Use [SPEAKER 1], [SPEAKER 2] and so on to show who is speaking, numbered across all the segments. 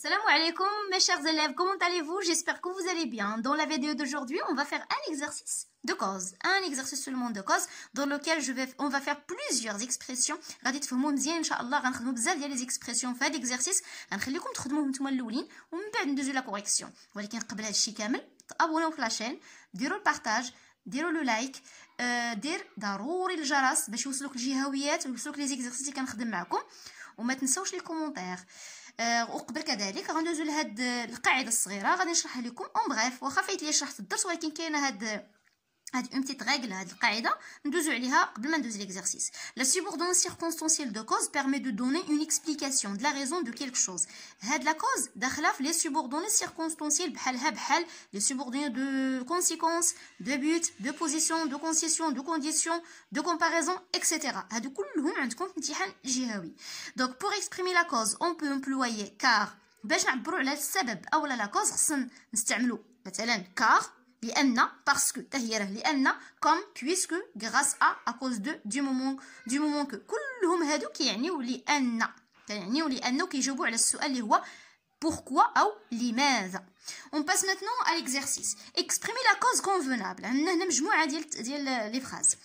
[SPEAKER 1] Salam alaikum mes chers élèves, comment allez-vous? J'espère que vous allez bien. Dans la vidéo d'aujourd'hui, on va faire un exercice de cause. Un exercice seulement de cause dans lequel on va faire plusieurs expressions. غادي تفهموا مزيان ان شاء الله. غنخدموا بزاف ديال لي زيكسبرسيون في هاد الاكزرسيس. غنخليكم تخدموهم نتوما الاولين ومن بعد ندوزو لا كوريكسيون. ولكن قبل هاد الشيء كامل تابوناو في لاشين، ديروا البارطاج، ديروا لو لايك، دير ضروري الجرس باش يوصلوك الجهويات ويوصلوك لي زيكسرسيس اللي كنخدم معكم، وما تنساوش لي كومونتير. وقبل كذلك غندوزو لهاد القاعده الصغيره غادي نشرحها لكم اون بغيف. واخا فايت لي شرحت الدرس ولكن كاينه هاد اون بتيت ريغل، هاد القاعده ندوزو عليها قبل ما ندوز ليكزرسيس. لا subordonnée circonstancielle de cause permet de donner une explication de la raison de quelque chose. هاد لا كوز داخله في لي subordonnées circonstancielles بحال لي subordonnées de conséquence, de but, de position, de concession, de condition, de comparaison, etc. هادو كلهم عندكم في امتحان جهوي. donc pour exprimer la cause on peut employer car. باش نعبروا على السبب او لا كوز خصنا نستعملوا مثلا car، لأن، parce que، تهي راه لأن، comme، puisque، grâce à cause de، du moment que. كلهم هادو كيعنيو لأن وكيجاوبوا على السؤال اللي هو pourquoi أو لماذا. on passe maintenant à l'exercice. exprimer la cause convenable. عندنا هنا مجموعة ديال les phrases.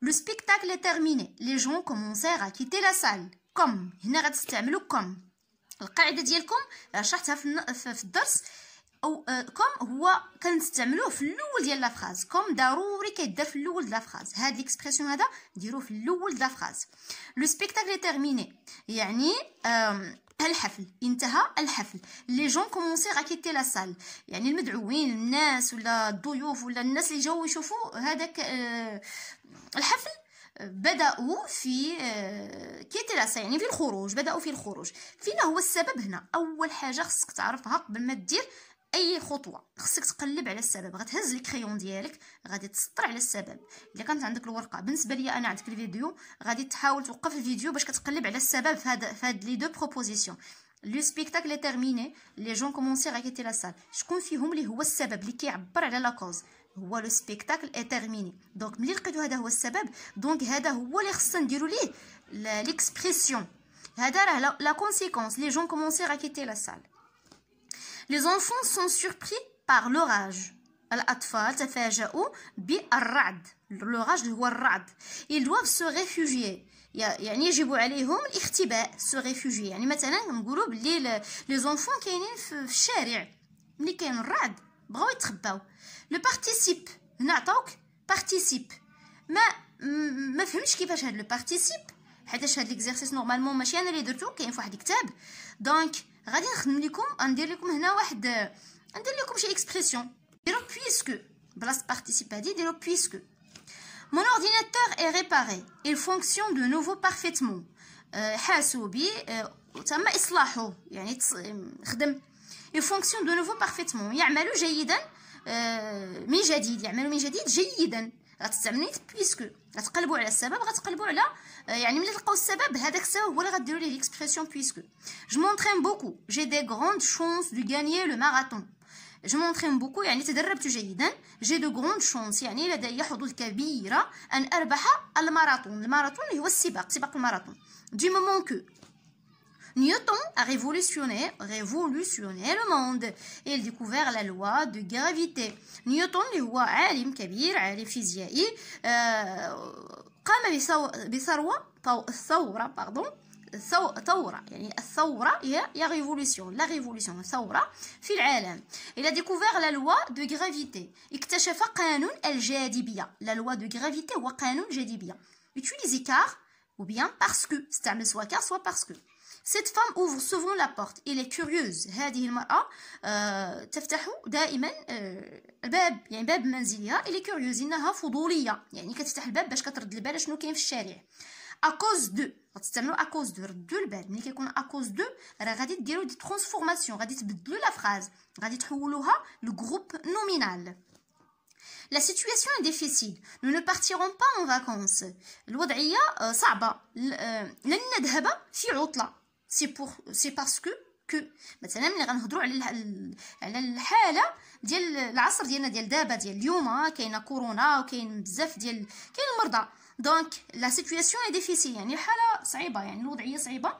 [SPEAKER 1] le spectacle est terminé. les gens commencèrent à quitter la salle. comme هنا غتستعملوا comme. القاعدة ديالكم شرحتها في الدرس. او كوم هو كنستعملوه في الاول ديال لا فراز. كوم ضروري كيدار في الاول ديال لا فراز. هاد ليكسبرسيون هذا ديروه في الاول ديال لا فراز. لو سبيكتاكل تيرميني يعني الحفل انتهى. الحفل. لي جون كومونسيغ ا كيتي لا سال يعني المدعوين، الناس ولا الضيوف ولا الناس اللي جاوا يشوفوا هذاك الحفل بدأوا في كيتي لا سال يعني في الخروج. بدأوا في الخروج. فينا هو السبب هنا؟ اول حاجه خصك تعرفها قبل ما دير اي خطوه، خصك تقلب على السبب. غتهز الكريون ديالك غادي تسطر على السبب. الا كانت عندك الورقه، بالنسبه ليا انا عندك الفيديو، غادي تحاول توقف الفيديو باش كتقلب على السبب في هاد لي دو بروبوزيسيون. لو سبيكتاكل تيرميني، لي جون كومونسيغ ا كيتي لا سال. شكون فيهم اللي هو السبب اللي كيعبر على لا كوز؟ هو لو سبيكتاكل اي تيرميني. دونك ملي لقيتو هذا هو السبب، دونك هذا هو اللي خصنا نديرو ليه ليكسبرسيون. هذا راه لا كونسيكونس. لي جون كومونسيغ ا كيتي لا سال. Les enfants sont surpris par l'orage. الأطفال تفاجؤوا بالرعد. l'orage هو الرعد. Ils doivent se réfugier. يعني يجب عليهم الاختباء. se réfugier يعني مثلا نقولوا بلي لي زونفون كاينين في الشارع، ملي كاين الرعد بغاو يتخباو. لو بارتيسيب هنا عطاوك بارتيسيب. ما فهمتش كيفاش هاد لو بارتيسيب، حيتاش هاد ليكزرسيس نورمالمون ماشي انا اللي درتو، كاين في واحد الكتاب. دونك غادي نخدم لكم، ندير لكم هنا ندير لكم شي اكسبرسيون. ديروا بويسكو بلاصه بارتيسيب هادي، ديروا بويسكو. Mon ordinateur est réparé. Il fonctionne de nouveau parfaitement. حاسوا بي تم اصلاحه يعني خدم. Il fonctionne de nouveau parfaitement يعمل جيدا من جديد. يعمل من جديد جيدا. غتستعملوا بويسكو. غتقلبوا على السبب، غتقلبوا على يعني ملي تلقاو السبب، هذاك السبب هو اللي غديروا ليه ليكسبرسيون بويسكو. Je m'entraîne beaucoup. J'ai des grandes chances de gagner le marathon. Je m'entraîne beaucoup يعني تدربت جيدا. J'ai de grandes chances يعني لدي حظوظ كبيرة أن أربح الماراثون. الماراثون هو السباق، سباق الماراثون. Du moment que Newton a révolutionné le monde. Il a découvert la loi de gravité. Newton اللي هو عالم كبير، عالم فيزيائي، قام ثورة يعني الثورة هي لا ريفولوسيون ثورة في العالم. Il a découvert la loi de gravité. اكتشف قانون الجاذبية. la loi de gravité هو قانون الجاذبية. Utilisez car ou bien parce que. استعمل soit car soit parce que. Cette femme ouvre souvent la porte. Elle est curieuse. هذه المرأة تفتح دائما الباب، يعني باب منزلها. Elle est curieuse إنها فضولية، يعني كتفتح الباب باش كترد البال شنو كاين في الشارع. à cause de غتستعملوا à cause de. ردوا البال. ملي كيكون à cause de راه غادي ديروا دي ترانسفورماسيون، غادي تبدلوا لا فراز، غادي تحولوها لجروب نومينال. La situation est difficile. Nous ne partirons pas en vacances. الوضعية صعبة. لن نذهب في عطلة. سي باسكو مثلا ملي غنهضروا على الحاله ديال العصر ديالنا ديال دابا ديال اليوم، كاينه كورونا وكاين بزاف كاين المرضى. دونك لا سيتوياسيون اي ديفيسيل يعني الحاله صعيبه، يعني الوضعيه صعيبه.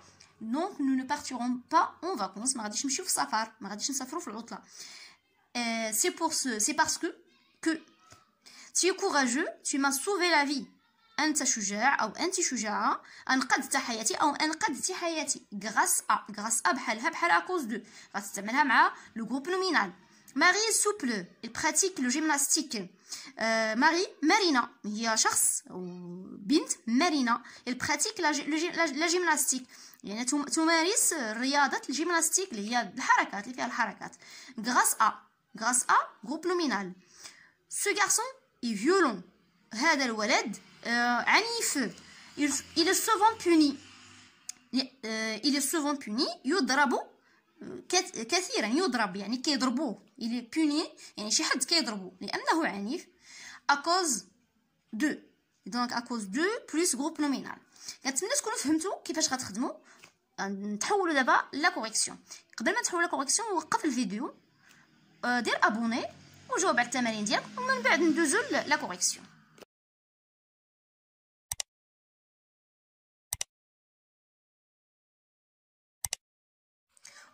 [SPEAKER 1] Donc nous ne partirons pas en vacances. ما غاديش نمشيو في السفر، ما غاديش نسافروا في العطلة. C'est parce que tu es courageux, tu m'as sauvé la vie. أنت شجاع أو أنت شجاعة، أنقذت حياتي أو أنقذت حياتي. grâce à بحال à cause de. غتستعملها مع le groupe nominal. Marie est souple, elle pratique le gymnastique. Marie, Marina, هي شخص أو بنت مارينا، elle pratique la gymnastique. يعني تمارس رياضة الجيمناستيك اللي هي الحركات اللي فيها الحركات. grâce à groupe nominal. Ce garçon est violent. هذا الولد عنيف. il est souvent puni. il est souvent puni. يضرب كثيرا، يضرب يعني كيضربوه. il est puni يعني شي حد كيضربوه لأنه عنيف. à cause de. donc à cause de plus groupe nominal. كنتمنى تكونوا فهمتوا كيفاش غتخدموا. نتحولوا دابا لا كوريكسيون. قبل ما تحولوا لا كوريكسيون وقف الفيديو، دير ابوني وجاوب على التمارين ديالك، ومن بعد ندوزو لا كوريكسيون.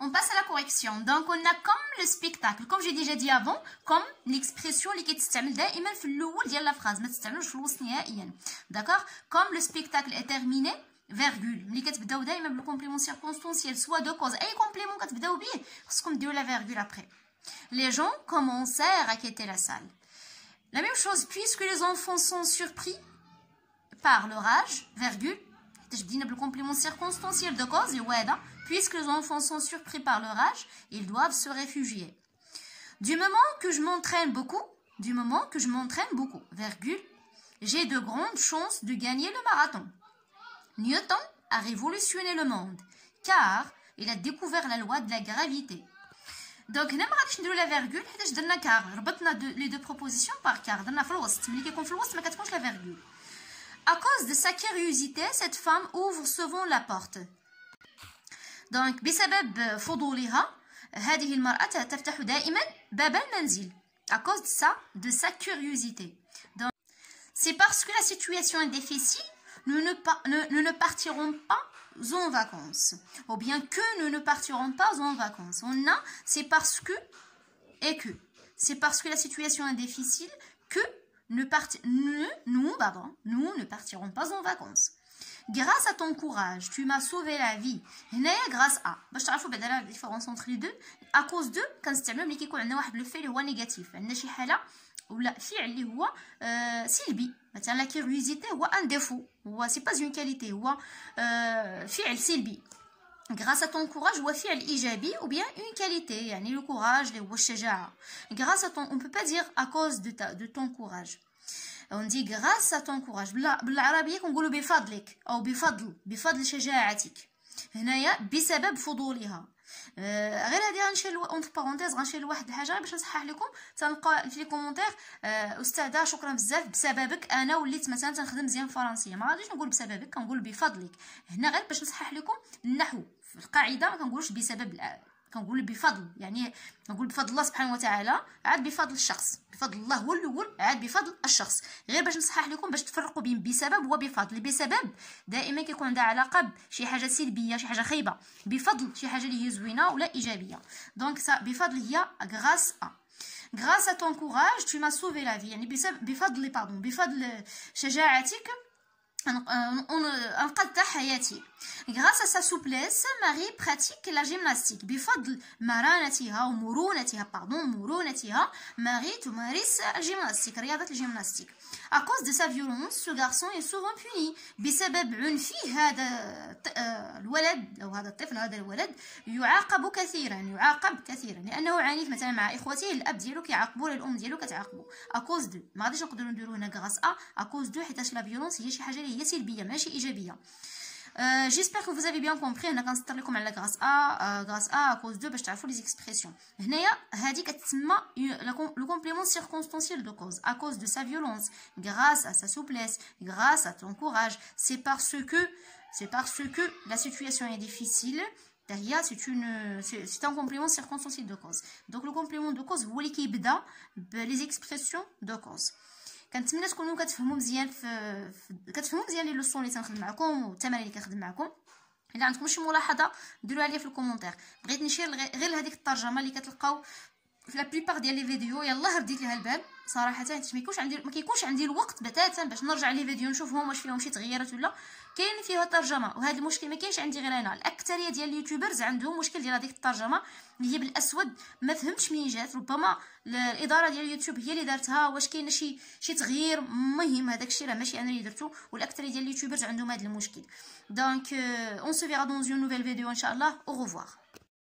[SPEAKER 1] On passe à la correction. Donc on a comme le spectacle, comme j'ai déjà dit avant, comme l'expression اللي كتستعمل دائما في الاول ديال لا فراز، ما تستعملوش في الوسط نهائيا. داكوغ. comme le spectacle est terminé، فيرغول. ملي كتبداو دائما بالكومبليمون سيركونستانسيال سوا دو كوز، اي كومبليمون كتبداو بيه خصكم ديروا لا فيرغول ابري. les gens commencèrent à quitter la salle. la même chose, puisque les enfants sont surpris par l'orage، virgule. حيت بدينا بالكومبليمون سيركونستانسيال دو كوز هو هذا. puisque les enfants sont surpris par l'orage, ils doivent se réfugier. du moment que je m'entraîne beaucoup, virgule, j'ai de grandes chances de gagner le marathon. Newton a révolutionné le monde car il a découvert la loi de la gravité. Donc هنا ما غاديش نديرو لا فيرغول حيت درنا كار، ربطنا لي دو بروبوزيسيون بار كار، درنا في الوسط. ملي كيكون في الوسط ما كتكونش لا فيرغول. à cause de sa curiosité cette femme ouvre souvent la porte. donc بسبب فضولها هذه المرأة تفتح دائما باب المنزل. à cause de sa curiosité. donc c'est parce que la situation est difficile nous ne partirons pas en vacances. ou bien que nous ne partirons pas en vacances. on a c'est parce que et que. c'est parce que la situation est difficile que nous ne partirons pas en vacances. grâce à ton courage tu m'as sauvé la vie. هنايا grâce à باش تعرفوا بعدا لا ديفيرونس entre les deux. à cause de كنستعملوا ملي كيكون عندنا واحد لو فعل هو نيجاتيف، عندنا شي حاله ولا فعل اللي هو سلبي. مثلا لا كيوريوزيتي هو ان ديفو، هو سي با اون كاليتي، هو فعل سلبي. grâce à ton courage هو فعل ايجابي ou bien une qualité، يعني le courage اللي هو الشجاعه. grâce à ton on peut pas dire à cause de ton courage. on dit grâce à ton courage. بالعربيه كنقولوا بفضلك او بفضل شجاعتك. هنايا بسبب فضولها. غير هذه غنشير اونتر بارونتيز، غنشير لواحد الحاجه باش نصحح لكم. تنلقى في لي كومونتير استاذه شكرا بزاف، بسببك انا وليت مثلا تنخدم مزيان فرنسيه. ما غاديش نقول بسببك، كنقول بفضلك. هنا غير باش نصحح لكم النحو. في القاعده ما كنقولوش بسبب، كنقول بفضل، يعني كنقول بفضل الله سبحانه وتعالى، عاد بفضل الشخص. بفضل الله هو الاول، عاد بفضل الشخص. غير باش نصحح لكم باش تفرقوا بين بسبب وبفضل. بسبب دائما كيكون عندها علاقه بشي حاجه سلبيه، شي حاجه خايبه. بفضل شي حاجه اللي هي زوينه ولا ايجابيه. دونك بفضل هي grâce à. grâce à ton courage tu m'as sauvé la vie، يعني بفضل شجاعتك أنقذت حياتي. grâce à sa souplesse Marie pratique la gymnastique. بفضل مرانتها ومرونتها مرونتها Marie تمارس الجيمناستيك، رياضة الجيمناستيك. à cause de sa violence ce garçon est souvent puni. بسبب عنفه هذا الولد أو هذا الطفل، هذا الولد يعاقب كثيرا لأنه عنيف. مثلا مع إخوته الأب ديالو كيعاقبوه، الأم ديالو كتعاقبو. à cause de ما غاديش نقدروا نديرو هنا grâce à cause de حيتاش لا فيولونس هي شي حاجة اللي هي سلبية ماشي إيجابية. j'espère que vous avez bien compris. انا كنسطر لكم على grâce à cause de باش تعرفوا لي زيكسبرسيون. هنايا هذه كتسمى لو كومبليمون سيركونستانسيال دو كوز. à cause de sa violence, grâce à sa souplesse, grâce à ton courage, c'est parce que la situation est difficile. derrière c'est un complément circonstanciel de cause. donc le complément de cause هو اللي كيبدا بلي زيكسبرسيون دو كوز. كنتمنى تكونوا كتفهموا مزيان كتفهموا مزيان لي لوسون اللي تنخدم معكم والتمارين اللي كنخدم معكم. الا عندكم شي ملاحظه ديروها لي في الكومونتير. بغيت نشير غير هذيك الترجمه اللي كتلقاو في لا بليبار ديال لي فيديو، يلاه رديت ليها البال صراحه، حيت ما كيكونش عندي الوقت بتاتا باش نرجع لي فيديو نشوفهم واش فيهم شي تغييرات ولا كاين فيها ترجمه. وهذا المشكل ما كاينش عندي غير انا، الاكثريه ديال اليوتيوبرز عندهم مشكل ديال هذيك الترجمه اللي هي بالاسود، ما فهمتش منين جات. ربما الاداره ديال اليوتيوب هي اللي دارتها، واش كاين شي تغيير. المهم هذاك الشيء راه ماشي انا اللي درتو، والاكثريه ديال اليوتيوبرز عندهم هذا المشكل. دونك اون سو فيغا دون اون نوفيل فيديو ان شاء الله. او ريفوار.